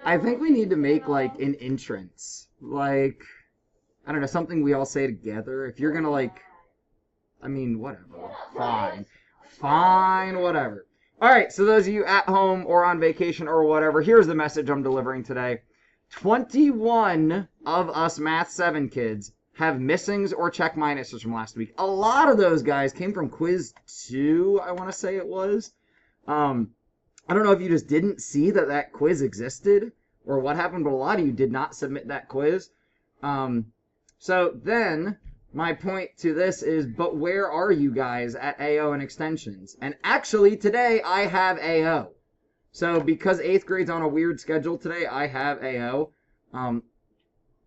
I think we need to make like an entrance. Like, I don't know, something we all say together. If you're gonna like, I mean, whatever. Fine. Fine, whatever. Alright, so those of you at home or on vacation or whatever, here's the message I'm delivering today. 21 of us Math 7 kids have missings or check minuses from last week. A lot of those guys came from quiz 2, I want to say it was. I don't know if you just didn't see that quiz existed or what happened, but a lot of you did not submit that quiz. So then my point to this is, but where are you guys at AO and extensions? And actually today I have AO. So because 8th grade's on a weird schedule today, I have AO.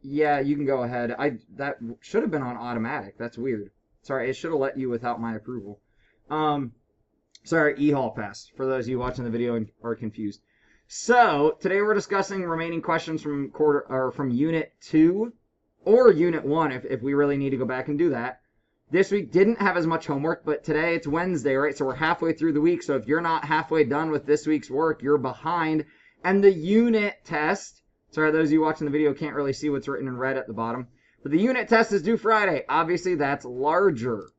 Yeah, you can go ahead. That should have been on automatic. That's weird. Sorry, it should have let you without my approval. Sorry, e-hall pass, for those of you watching the video and are confused. So, today we're discussing remaining questions from from Unit 2, or Unit 1, if we really need to go back and do that. This week didn't have as much homework, but today it's Wednesday, right? So we're halfway through the week, so if you're not halfway done with this week's work, you're behind. And the unit test, sorry, those of you watching the video can't really see what's written in red at the bottom, but the unit test is due Friday. Obviously, that's larger.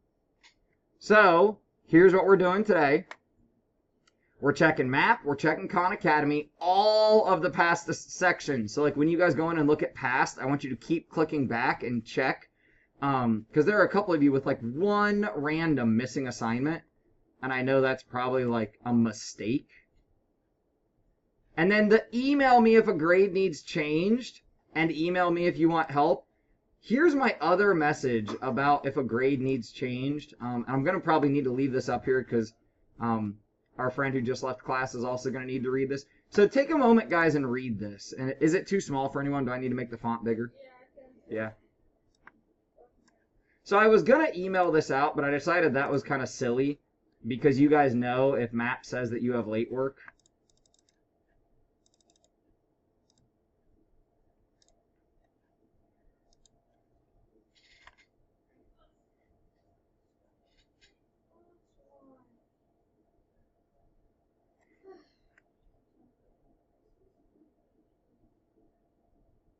So, here's what we're doing today. We're checking map, we're checking Khan Academy, all of the past sections. So like when you guys go in and look at past, I want you to keep clicking back and check. Because there are a couple of you with like one random missing assignment. And I know that's probably like a mistake. And then email me if a grade needs changed. And email me if you want help. Here's my other message about if a grade needs changed. And I'm going to probably need to leave this up here because our friend who just left class is also going to need to read this. So take a moment, guys, and read this. And is it too small for anyone? Do I need to make the font bigger? Yeah. So I was going to email this out, but I decided that was kind of silly because you guys know if MAP says that you have late work.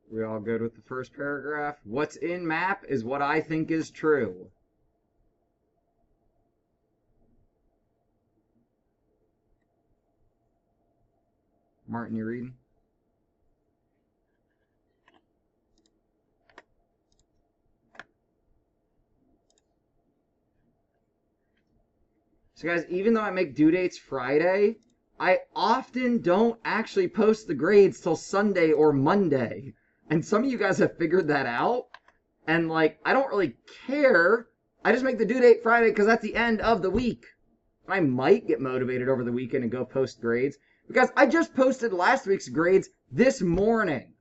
We all good with the first paragraph? What's in MAP is what I think is true. Martin, you reading? So guys, even though I make due dates Friday, I often don't actually post the grades till Sunday or Monday. And some of you guys have figured that out. And like, I don't really care. I just make the due date Friday because that's the end of the week. I might get motivated over the weekend and go post grades. Because I just posted last week's grades this morning.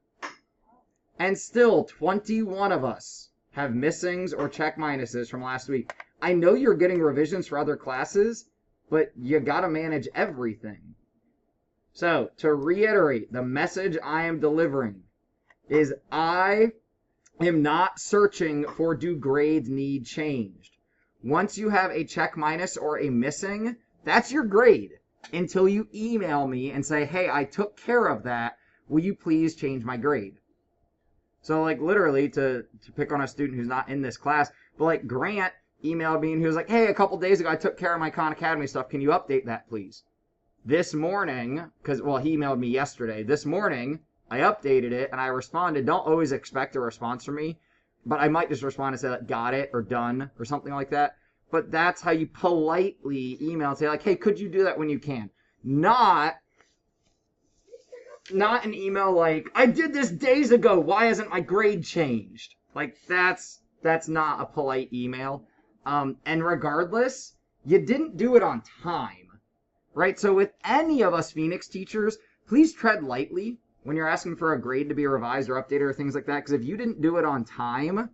And still, 21 of us have missings or check minuses from last week. I know you're getting revisions for other classes, but you gotta manage everything. So, to reiterate, the message I am delivering is I am not searching for do grades need changed. Once you have a check minus or a missing, that's your grade until you email me and say, hey, I took care of that. Will you please change my grade? So like literally to pick on a student who's not in this class, but like Grant emailed me and he was like, hey, a couple days ago I took care of my Khan Academy stuff. Can you update that, please? This morning, well, he emailed me yesterday. This morning, I updated it and I responded. Don't always expect a response from me, but I might just respond and say like, got it or done or something like that. But that's how you politely email and say like, hey, could you do that when you can? Not an email like, I did this days ago. Why hasn't my grade changed? Like that's not a polite email. And regardless, you didn't do it on time, right? So with any of us Phoenix teachers, please tread lightly when you're asking for a grade to be revised or updated or things like that. Because if you didn't do it on time,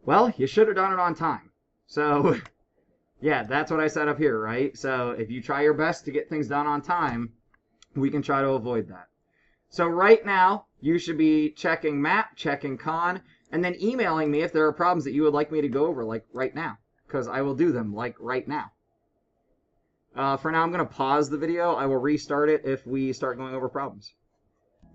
well, you should have done it on time. So, yeah, that's what I said up here, right? So if you try your best to get things done on time, we can try to avoid that. So right now, you should be checking map, checking Khan, and then emailing me if there are problems that you would like me to go over, like right now. Because I will do them, like right now. For now, I'm going to pause the video. I will restart it if we start going over problems.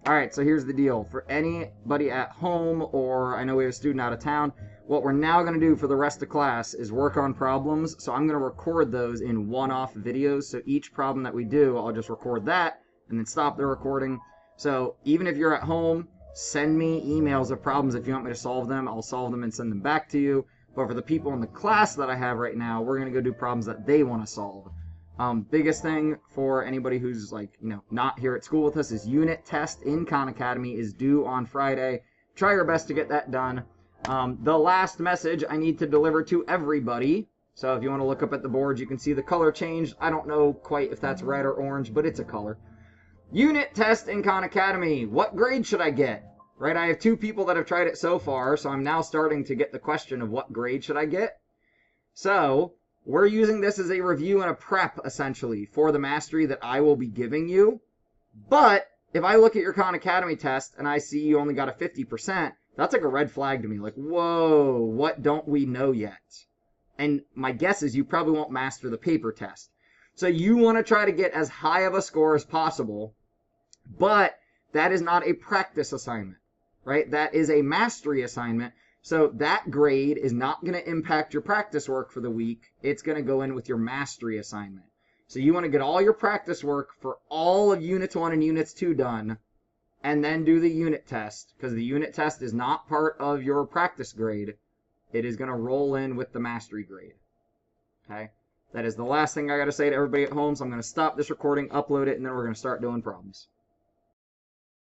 All right, so here's the deal. For anybody at home, or I know we have a student out of town, what we're now going to do for the rest of class is work on problems. So I'm going to record those in one-off videos. So each problem that we do, I'll just record that and then stop the recording. So even if you're at home, send me emails of problems if you want me to solve them. I'll solve them and send them back to you. But for the people in the class that I have right now, we're going to go do problems that they want to solve. Biggest thing for anybody who's like, not here at school with us is unit test in Khan Academy is due on Friday. Try your best to get that done. The last message I need to deliver to everybody. So if you want to look up at the board, you can see the color changed. I don't know quite if that's red or orange, but it's a color. Unit test in Khan Academy. What grade should I get? Right, I have 2 people that have tried it so far, so I'm now starting to get the question of what grade should I get? So we're using this as a review and a prep, essentially, for the mastery that I will be giving you. But if I look at your Khan Academy test and I see you only got a 50%, that's like a red flag to me. Like, whoa, what don't we know yet? And my guess is you probably won't master the paper test. So you want to try to get as high of a score as possible, but that is not a practice assignment, right? That is a mastery assignment. So that grade is not going to impact your practice work for the week. It's going to go in with your mastery assignment. So you want to get all your practice work for all of Units 1 and Units 2 done, and then do the unit test, because the unit test is not part of your practice grade. It is going to roll in with the mastery grade. Okay? That is the last thing I got to say to everybody at home, so I'm going to stop this recording, upload it, and then we're going to start doing problems.